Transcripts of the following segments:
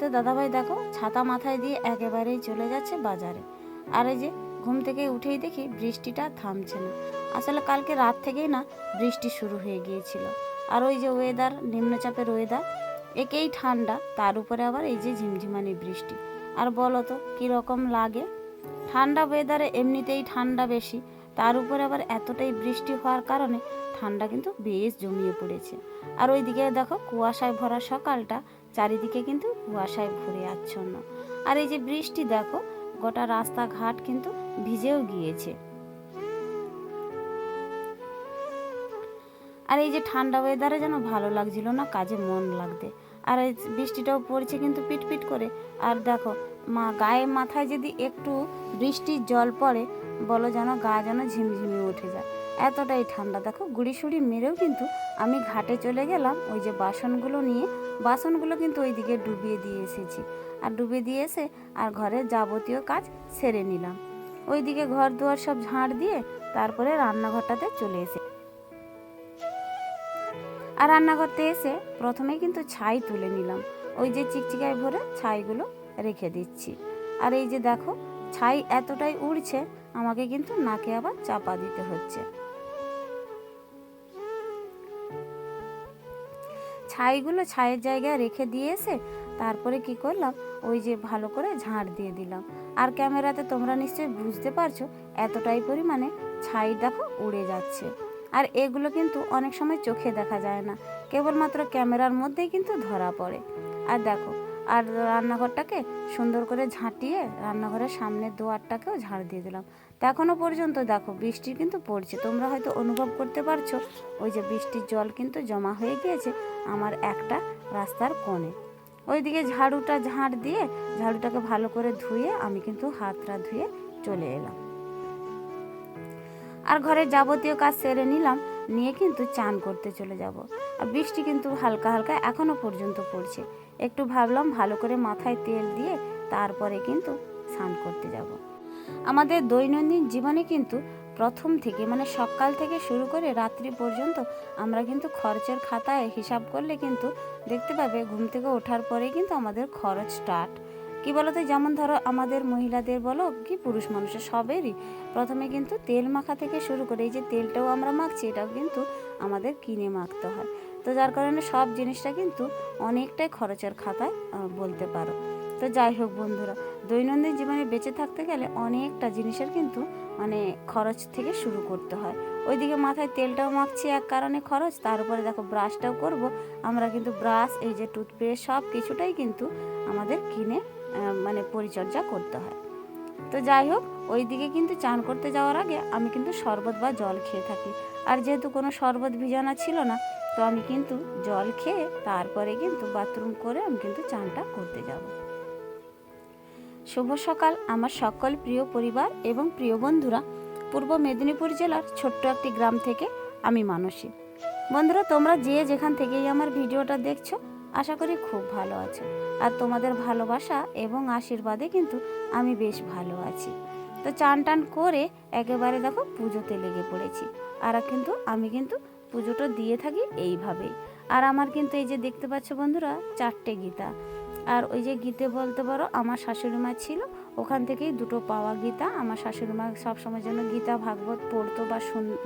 তোমাদের দাদাভাই দেখো ছাতা মাথায় দিয়ে একেবারেই চলে যাচ্ছে বাজারে। আর এই যে ঘুম থেকে উঠেই দেখি বৃষ্টিটা থামছে না। আসলে কালকে রাত থেকেই না বৃষ্টি শুরু হয়ে গিয়েছিল। আর ওই যে ওয়েদার, নিম্নচাপের ওয়েদার, একেই ঠান্ডা, তার উপরে আবার এই যে ঝিমঝিমানি বৃষ্টি। আর বলো তো কীরকম লাগে? ঠান্ডা ওয়েদারে এমনিতেই ঠান্ডা বেশি, তার উপরে আবার এতটাই বৃষ্টি হওয়ার কারণে ঠান্ডা কিন্তু বেশ জমিয়ে পড়েছে। আর ওইদিকে দেখো কুয়াশায় ভরা সকালটা, চারিদিকে কিন্তু কুয়াশায় ভরে আচ্ছন্ন। আর এই যে বৃষ্টি দেখো গোটা রাস্তাঘাট কিন্তু ভিজেও গিয়েছে। আর এই যে ঠান্ডা ওয়েদারে যেন ভালো লাগছিল না কাজে মন লাগতে। আর এই বৃষ্টিটাও পড়ছে কিন্তু পিটপিট করে। আর দেখো গায়ে মাথায় যদি একটু বৃষ্টির জল পড়ে, বলো যেন গা যেন ঝিমঝিমিয়ে উঠে যায়, এতটাই ঠান্ডা। দেখো গুড়ি সুড়ি মেরেও কিন্তু আমি ঘাটে চলে গেলাম ওই যে বাসনগুলো নিয়ে। বাসনগুলো কিন্তু ওইদিকে ডুবিয়ে দিয়ে এসেছি। আর ডুবিয়ে দিয়ে এসে আর ঘরের যাবতীয় কাজ সেরে নিলাম। ওইদিকে ঘর দুয়ার সব ঝাড় দিয়ে তারপরে রান্নাঘরটাতে চলে এসে আর রান্নাঘরতে এসে প্রথমেই কিন্তু ছাই তুলে নিলাম। ওই যে চিকচিকায় ভরে ছাইগুলো রেখে দিচ্ছি। আর এই যে দেখো ছাই এতটাই উড়ছে, আমাকে কিন্তু নাকে আবার চাপা দিতে হচ্ছে। ছাইগুলো ছাইয়ের জায়গায় রেখে দিয়ে এসে তারপরে কি করলাম, ওই যে ভালো করে ঝাড় দিয়ে দিলাম। আর ক্যামেরাতে তোমরা নিশ্চয়ই বুঝতে পারছো এতটাই পরিমাণে ছাই দেখো উড়ে যাচ্ছে। আর এগুলো কিন্তু অনেক সময় চোখে দেখা যায় না, কেবলমাত্র ক্যামেরার মধ্যেই কিন্তু ধরা পড়ে। আর দেখো আর রান্নাঘরটাকে সুন্দর করে ঝাঁটিয়ে রান্নাঘরের সামনের দুয়ারটাকেও ঝাড় দিয়ে দিলাম। তো এখনও পর্যন্ত দেখো বৃষ্টি কিন্তু পড়ছে, তোমরা হয়তো অনুভব করতে পারছো ওই যে বৃষ্টির জল কিন্তু জমা হয়ে গিয়েছে আমার একটা রাস্তার কোণে। ওইদিকে ঝাড়ুটা ঝাড় দিয়ে ঝাড়ুটাকে ভালো করে ধুয়ে আমি কিন্তু হাতটা ধুয়ে চলে এলাম। আর ঘরের যাবতীয় কাজ সেরে নিলাম, নিয়ে কিন্তু চান করতে চলে যাব। আর বৃষ্টি কিন্তু হালকা হালকা এখনও পর্যন্ত পড়ছে। একটু ভাবলাম ভালো করে মাথায় তেল দিয়ে তারপরে কিন্তু স্নান করতে যাব। আমাদের দৈনন্দিন জীবনে কিন্তু প্রথম থেকে মানে সকাল থেকে শুরু করে রাত্রি পর্যন্ত আমরা কিন্তু খরচের খাতায় হিসাব করলে কিন্তু দেখতে পাবে ঘুম থেকে ওঠার পরে কিন্তু আমাদের খরচ স্টার্ট। কি বলতো, যেমন ধরো আমাদের মহিলাদের বলো কি পুরুষ মানুষের সবেরই প্রথমে কিন্তু তেল মাখা থেকে শুরু করে এই যে তেলটাও আমরা মাখছি, এটাও কিন্তু আমাদের কিনে মাখতে হয়। তো যার কারণে সব জিনিসটা কিন্তু অনেকটাই খরচের খাতায় বলতে পারো। তো যাই হোক বন্ধুরা, দৈনন্দিন জীবনে বেঁচে থাকতে গেলে অনেকটা জিনিসের কিন্তু মানে খরচ থেকে শুরু করতে হয়। ওইদিকে মাথায় তেলটাও মাখছি এক কারণে খরচ, তার উপরে দেখো ব্রাশটাও করব। আমরা কিন্তু ব্রাশ, এই যে টুথপেস্ট, সব কিছুটাই কিন্তু আমাদের কিনে মানে পরিচর্যা করতে হয়। তো যাই হোক, ওই দিকে কিন্তু চান করতে যাওয়ার আগে আমি কিন্তু শরবত বা জল খেয়ে থাকি। আর যেহেতু কোনো শরবত ভিজানা ছিল না, তো আমি কিন্তু জল খেয়ে তারপরে কিন্তু বাথরুম করে আমি কিন্তু চানটা করতে যাব। শুভ সকাল আমার সকল প্রিয় পরিবার এবং প্রিয় বন্ধুরা। পূর্ব মেদিনীপুর জেলার ছোট্ট একটি গ্রাম থেকে আমি মানসী। বন্ধুরা, তোমরা যে যেখান থেকেই আমার ভিডিওটা দেখছো, আশা করি খুব ভালো আছো। আর তোমাদের ভালোবাসা এবং আশীর্বাদে কিন্তু আমি বেশ ভালো আছি। তো চান টান করে একেবারে দেখো পুজোতে লেগে পড়েছি। আর কিন্তু আমি কিন্তু পুজোটা দিয়ে থাকি এইভাবেই। আর আমার কিন্তু এই যে দেখতে পাচ্ছ বন্ধুরা 4টে গীতা। আর ওই যে গীতে বলতে পারো আমার শাশুড়ি মা ছিল, ওখান থেকেই 2টো পাওয়া গীতা। আমার শাশুড়ি মা সবসময় জন্য গীতা ভাগবত পড়তো বা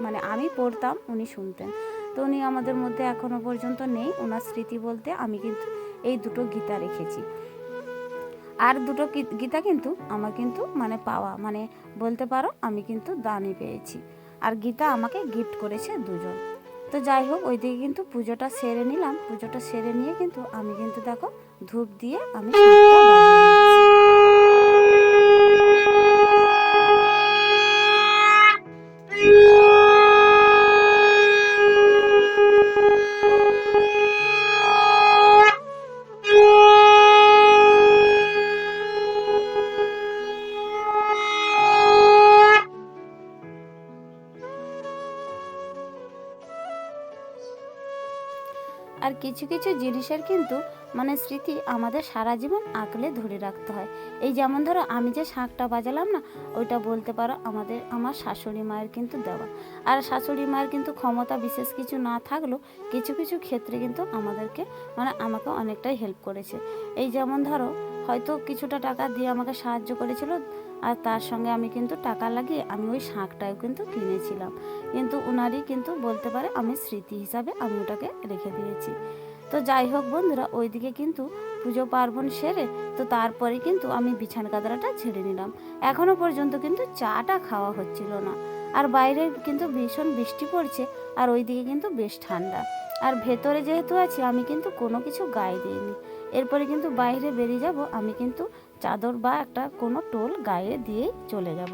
মানে আমি পড়তাম, উনি শুনতেন। তো উনি আমাদের মধ্যে এখনও পর্যন্ত নেই, ওনার স্মৃতি বলতে আমি কিন্তু এই 2টো গীতা রেখেছি। আর 2টো গীতা কিন্তু আমার কিন্তু মানে পাওয়া, মানে বলতে পারো আমি কিন্তু দানে পেয়েছি। আর গীতা আমাকে গিফট করেছে 2জন। তো যাই হোক, ওইদিকে কিন্তু পুজোটা সেরে নিলাম। পুজোটা সেরে নিয়ে কিন্তু আমি কিন্তু দেখো ধূপ দিয়ে আমি আর কিছু কিছু জিনিসের কিন্তু মানে স্মৃতি আমাদের সারা জীবন আঁকলে ধরে রাখতে হয়। এই যেমন ধরো আমি যে শাঁখটা বাজালাম না, ওইটা বলতে পারো আমার শাশুড়ি মায়ের কিন্তু দেওয়া। আর শাশুড়ি মায়ের কিন্তু ক্ষমতা বিশেষ কিছু না থাকলেও কিছু কিছু ক্ষেত্রে কিন্তু আমাদেরকে মানে আমাকে অনেকটাই হেল্প করেছে। এই যেমন ধরো হয়তো কিছুটা টাকা দিয়ে আমাকে সাহায্য করেছিল, আর তার সঙ্গে আমি কিন্তু টাকা লাগিয়ে আমি ওই শাঁখটাও কিন্তু কিনেছিলাম, কিন্তু ওনারই কিন্তু বলতে পারে আমি স্মৃতি হিসাবে আমি ওটাকে রেখে দিয়েছি। তো যাই হোক বন্ধুরা, ওইদিকে কিন্তু পুজো পার্বণ সেরে তো তারপরে কিন্তু আমি বিছানা গাদাটা ছেড়ে নিলাম। এখনও পর্যন্ত কিন্তু চাটা খাওয়া হচ্ছিল না। আর বাইরে কিন্তু ভীষণ বৃষ্টি পড়ছে, আর ওইদিকে কিন্তু বেশ ঠান্ডা। আর ভেতরে যেহেতু আছি আমি কিন্তু কোনো কিছু গায়ে দিইনি। এরপরে কিন্তু বাইরে বেরিয়ে যাব, আমি কিন্তু চাদর বা একটা কোনো টোল গায়ে দিয়েই চলে যাব।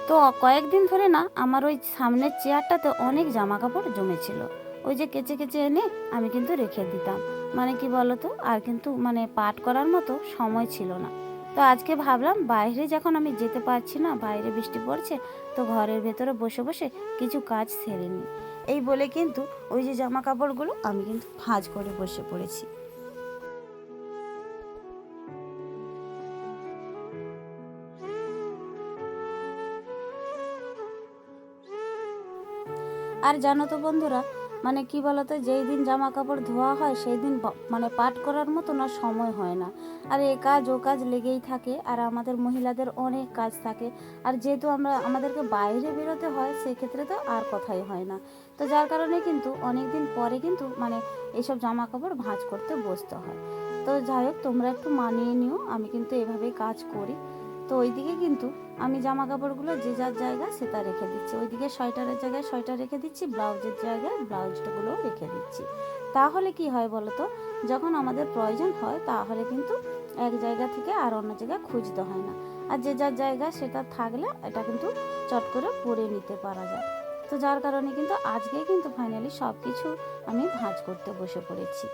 তো কয়েকদিন ধরে না আমার ওই সামনের চেয়ারটাতে অনেক জামা কাপড় জমেছিল, ওই যে কেচে কেচে এনে আমি কিন্তু রেখে দিতাম। মানে কি বলতো, আর কিন্তু মানে পাট করার মতো সময় ছিল না। তো আজকে ভাবলাম বাইরে যখন আমি যেতে পারছি না, বাইরে বৃষ্টি পড়ছে, তো ঘরের ভেতরে বসে বসে কিছু কাজ সেরে নিই। এই বলে কিন্তু ওই যে জামা কাপড়গুলো আমি কিন্তু ভাঁজ করে বসে পড়েছি। আর জানো তো বন্ধুরা, মানে কি বলতো, যেই দিন জামা কাপড় ধোয়া হয় সেই দিন মানে পাট করার মতো না সময় হয় না। আর এ কাজ ও কাজ লেগেই থাকে, আর আমাদের মহিলাদের অনেক কাজ থাকে। আর যেহেতু আমাদেরকে বাইরে বেরোতে হয়, সেক্ষেত্রে তো আর কথাই হয় না। তো যার কারণে কিন্তু অনেক দিন পরে কিন্তু মানে এইসব জামা কাপড় ভাঁজ করতে বসতে হয়। তো যাই হোক, তোমরা একটু মানিয়ে নিও, আমি কিন্তু এভাবেই কাজ করি। তো ওইদিকে কিন্তু আমি জামা কাপড়গুলো যে যার জায়গায় সেটা রেখে দিচ্ছি, ওইদিকে সোয়েটারের জায়গায় সোয়েটার রেখে দিচ্ছি, ব্লাউজের জায়গায় ব্লাউজটাগুলোও রেখে দিচ্ছি। তাহলে কি হয় বলো তো, যখন আমাদের প্রয়োজন হয় তাহলে কিন্তু এক জায়গা থেকে আর অন্য জায়গায় খুঁজতে হয় না। আর যে যার জায়গায় সেটা থাকলে এটা কিন্তু চট করে পরে নিতে পারা যায়। তো যার কারণে কিন্তু আজকেই কিন্তু ফাইনালি সব কিছু আমি ভাঁজ করতে বসে পড়েছি।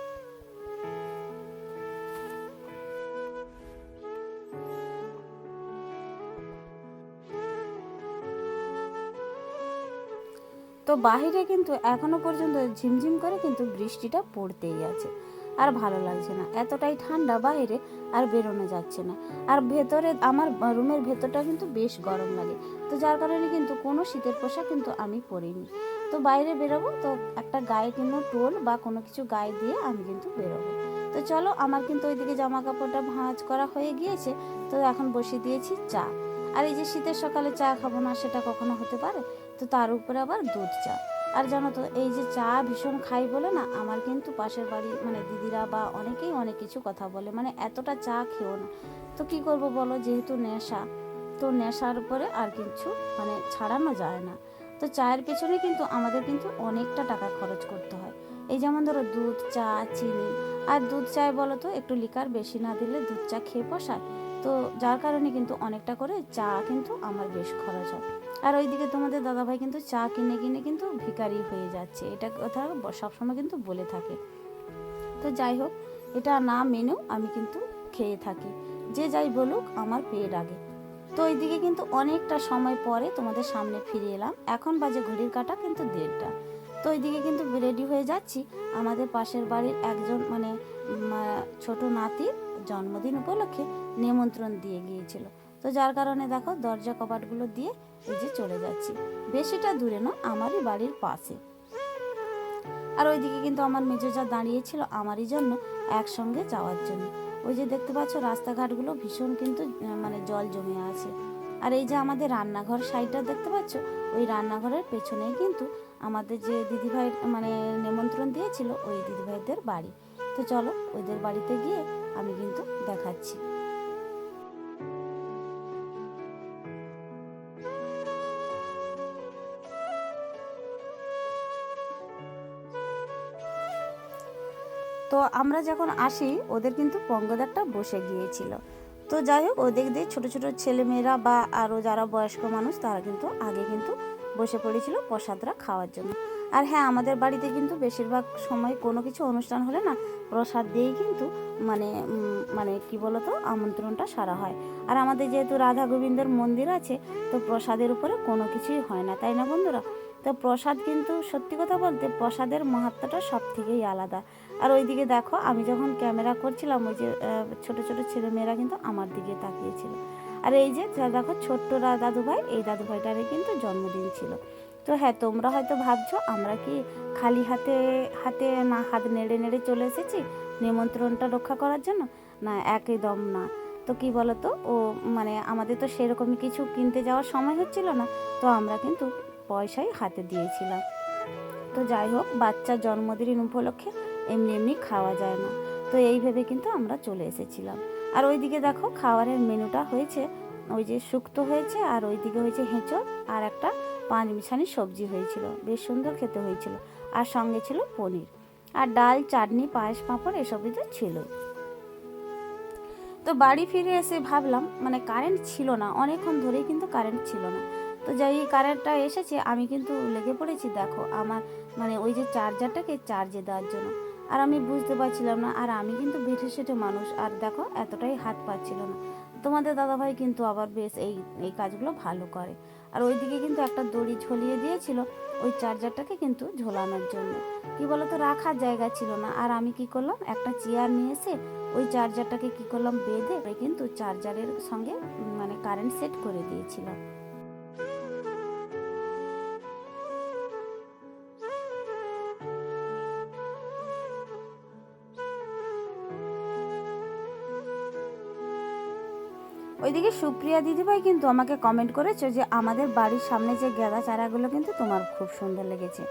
তো বাহিরে কিন্তু এখনো পর্যন্ত ঝিমঝিম করে কিন্তু বৃষ্টিটা পড়তেই আছে। আর ভালো লাগছে না, এতটাই ঠান্ডা বাইরে, আর বেরোনো যাচ্ছে না। আর ভেতরে আমার রুমের ভেতরটা কিন্তু বেশ গরম লাগে। তো যার কারণে কিন্তু কোনো শীতের পোশাক কিন্তু আমি পরিনি। তো বাইরে বেরোবো তো একটা গায়ে কোনো টোল বা কোনো কিছু গায়ে দিয়ে আমি কিন্তু বেরোবো। তো চলো, আমার কিন্তু ওইদিকে জামা কাপড়টা ভাঁজ করা হয়ে গিয়েছে। তো এখন বসিয়ে দিয়েছি চা। আর এই যে শীতের সকালে চা খাবো না সেটা কখনো হতে পারে? তো তার উপরে আবার দুধ চা। আর জানো তো, এই যে চা ভীষণ খাই বলে না, আমার কিন্তু পাশের বাড়ি মানে দিদিরা বা অনেকেই অনেক কিছু কথা বলে, মানে এতটা চা খেও না। তো কি করব বলো, যেহেতু নেশা, তো নেশার উপরে আর কিছু মানে ছাড়ানো যায় না। তো চায়ের পেছনে কিন্তু আমাদের কিন্তু অনেকটা টাকা খরচ করতে হয়। এই যেমন ধরো দুধ চা চিনি, আর দুধ চায় বলো তো একটু লিকার বেশি না দিলে দুধ চা খেয়ে পোষায়। তো যার কারণে কিন্তু অনেকটা করে চা কিন্তু আমার বেশ খরচ হয়। আর ওইদিকে তোমাদের দাদাভাই কিন্তু চা কিনে কিনে কিন্তু ভিখারি হয়ে যাচ্ছে, এটা কথা সবসময় কিন্তু বলে থাকে। তো যাই হোক, এটা না মেনেও আমি কিন্তু খেয়ে থাকি, যে যাই বলুক আমার পেট আগে। তো ওইদিকে কিন্তু অনেকটা সময় পরে তোমাদের সামনে ফিরে এলাম, এখন বাজে ঘড়ির কাঁটা কিন্তু 1:30। তো ওইদিকে কিন্তু রেডি হয়ে যাচ্ছি, আমাদের পাশের বাড়ির একজন মানে ছোট নাতির জন্মদিন উপলক্ষে নিমন্ত্রণ দিয়ে গিয়েছিল। তো যার কারণে দেখো দরজা কপাটগুলো দিয়ে এই যে চলে যাচ্ছি। বেশিটা দূরে না, আমারই বাড়ির পাশে। আর ওইদিকে কিন্তু আমার মেজোজা দাঁড়িয়েছিল আমারই জন্য একসঙ্গে যাওয়ার জন্য। ওই যে দেখতে পাচ্ছ রাস্তাঘাটগুলো ভীষণ কিন্তু মানে জল জমে আছে। আর এই যে আমাদের রান্নাঘর সাইডটা দেখতে পাচ্ছ, ওই রান্নাঘরের পেছনেই কিন্তু আমাদের যে দিদিভাই মানে নিমন্ত্রণ দিয়েছিল ওই দিদিভাইদের বাড়ি। তো চলো ওদের বাড়িতে গিয়ে আমি কিন্তু দেখাচ্ছি। তো আমরা যখন আসি ওদের কিন্তু পঙ্গদেরটা বসে গিয়েছিল। তো যাই হোক, ওদের দিয়ে ছোটো ছোটো ছেলেমেয়েরা বা আরও যারা বয়স্ক মানুষ তারা কিন্তু আগে কিন্তু বসে পড়েছিল প্রসাদরা খাওয়ার জন্য। আর হ্যাঁ, আমাদের বাড়িতে কিন্তু বেশিরভাগ সময় কোনো কিছু অনুষ্ঠান হলে না প্রসাদ দিয়েই কিন্তু মানে কি বলতো আমন্ত্রণটা সারা হয়। আর আমাদের যেহেতু রাধা গোবিন্দের মন্দির আছে, তো প্রসাদের উপরে কোনো কিছুই হয় না, তাই না বন্ধুরা? তো তো প্রসাদ কিন্তু সত্যি কথা বলতে প্রসাদের মাহাত্ম্যটা সব থেকেই আলাদা। আর ওইদিকে দেখো আমি যখন ক্যামেরা করছিলাম ওই যে ছোটো ছোটো ছেলেমেয়েরা কিন্তু আমার দিকে তাকিয়েছিল। আর এই যে দেখো ছোট্ট দাদুভাই, এই দাদুভাইটারই কিন্তু জন্মদিন ছিল। তো হ্যাঁ, তোমরা হয়তো ভাবছো আমরা কি খালি হাতে হাতে না হাত নেড়ে নেড়ে চলে এসেছি নিমন্ত্রণটা রক্ষা করার জন্য? না, একদম না। তো কি বলতো, ও মানে আমাদের তো সেরকমই কিছু কিনতে যাওয়ার সময় হচ্ছিল না, তো আমরা কিন্তু পয়সাই হাতে দিয়েছিলাম। তো যাই হোক, বাচ্চার জন্মদিন উপলক্ষে এমনি এমনি খাওয়া যায় না, তো এই ভেবে কিন্তু আমরা চলে এসেছিলাম। আর ওইদিকে দেখো খাবারের মেনুটা হয়েছে, ওই যে শুক্তো হয়েছে, আর ওইদিকে হয়েছে হেঁচো, আর একটা পাঁচ মিশালি সবজি হয়েছিল, বেশ সুন্দর খেতে হয়েছিল। আর সঙ্গে ছিল পনির, আর ডাল, চাটনি, পায়েস, পাঁপড় এসবই তো ছিল। তো বাড়ি ফিরে এসে ভাবলাম, মানে কারেন্ট ছিল না, অনেকক্ষণ ধরেই কিন্তু কারেন্ট ছিল না। তো যাই কারেন্টটা এসেছে, আমি কিন্তু লেগে পড়েছি দেখো আমার মানে ওই যে চার্জারটাকে চার্জে দেওয়ার জন্য। আর আমি বুঝতে পারছিলাম না, আর আমি কিন্তু বেঠে সেটে মানুষ, আর দেখো এতটাই হাত পাচ্ছিল না। তোমাদের দাদাভাই কিন্তু আবার বেশ এই এই কাজগুলো ভালো করে। আর ওইদিকে কিন্তু একটা দড়ি ঝুলিয়ে দিয়েছিল ওই চার্জারটাকে কিন্তু ঝোলানোর জন্য। কি বলতো, রাখার জায়গা ছিল না, আর আমি কি করলাম, একটা চেয়ার নিয়ে এসে ওই চার্জারটাকে কি করলাম বেঁধে কিন্তু চার্জারের সঙ্গে মানে কারেন্ট সেট করে দিয়েছিলাম। ওইদিকে সুপ্রিয়া দিদিভাই কিন্তু আমাকে কমেন্ট করেছো যে আমাদের বাড়ির সামনে যে গাঁদা চারাগুলো কিন্তু তোমার খুব সুন্দর লেগেছে।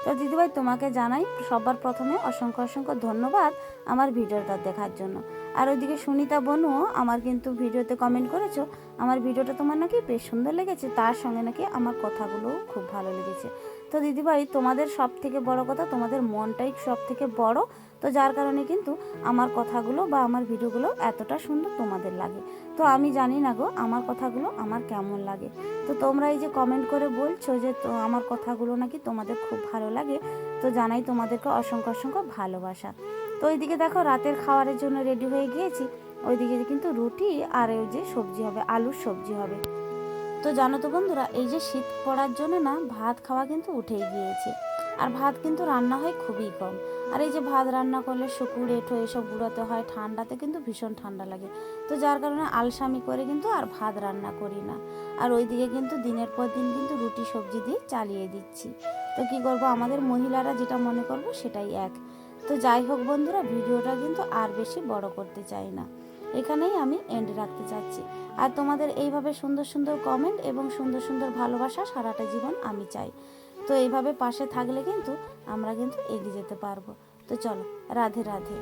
তো দিদিভাই তোমাকে জানাই সবার প্রথমে অসংখ্য অসংখ্য ধন্যবাদ আমার ভিডিওটা দেখার জন্য। আর ওইদিকে সুনিতা বনুও আমার কিন্তু ভিডিওতে কমেন্ট করেছো আমার ভিডিওটা তোমার নাকি বেশ সুন্দর লেগেছে, তার সঙ্গে নাকি আমার কথাগুলোও খুব ভালো লেগেছে। তো দিদিভাই তোমাদের সব থেকে বড় কথা, তোমাদের মনটাই সব থেকে বড়। তো যার কারণে কিন্তু আমার কথাগুলো বা আমার ভিডিওগুলো এতটা সুন্দর তোমাদের লাগে। তো আমি জানি না গো আমার কথাগুলো আমার কেমন লাগে। তো তোমরা এই যে কমেন্ট করে বলছো যে তো আমার কথাগুলো নাকি তোমাদের খুব ভালো লাগে, তো জানাই তোমাদেরকে অসংখ্য অসংখ্য ভালোবাসা। তো ওইদিকে দেখো রাতের খাবারের জন্য রেডি হয়ে গিয়েছি। ওইদিকে কিন্তু রুটি আর ওই যে সবজি হবে, আলুর সবজি হবে। তো জানো তো বন্ধুরা, এই যে শীত পড়ার জন্য না ভাত খাওয়া কিন্তু উঠেই গিয়েছে। আর ভাত কিন্তু রান্না হয় খুবই কম। আর এই যে ভাত রান্না করলে শুকুর এঁঠো এসব গুঁড়াতে হয়, ঠান্ডাতে কিন্তু ভীষণ ঠান্ডা লাগে। তো যার কারণে আলসামি করে কিন্তু আর ভাত রান্না করি না। আর ওইদিকে কিন্তু দিনের পর দিন কিন্তু রুটি সবজি দিয়ে চালিয়ে দিচ্ছি। তো কি করব, আমাদের মহিলারা যেটা মনে করব সেটাই এক। তো যাই হোক বন্ধুরা, ভিডিওটা কিন্তু আর বেশি বড় করতে চাই না, এখানেই আমি এন্ড রাখতে চাচ্ছি। আর তোমাদের এইভাবে সুন্দর সুন্দর কমেন্ট এবং সুন্দর সুন্দর ভালোবাসা সারাটা জীবন আমি চাই। তো এইভাবে পাশে থাকলে কিন্তু আমরা কিন্তু এগিয়ে যেতে পারবো। তো চলো, রাধে রাধে।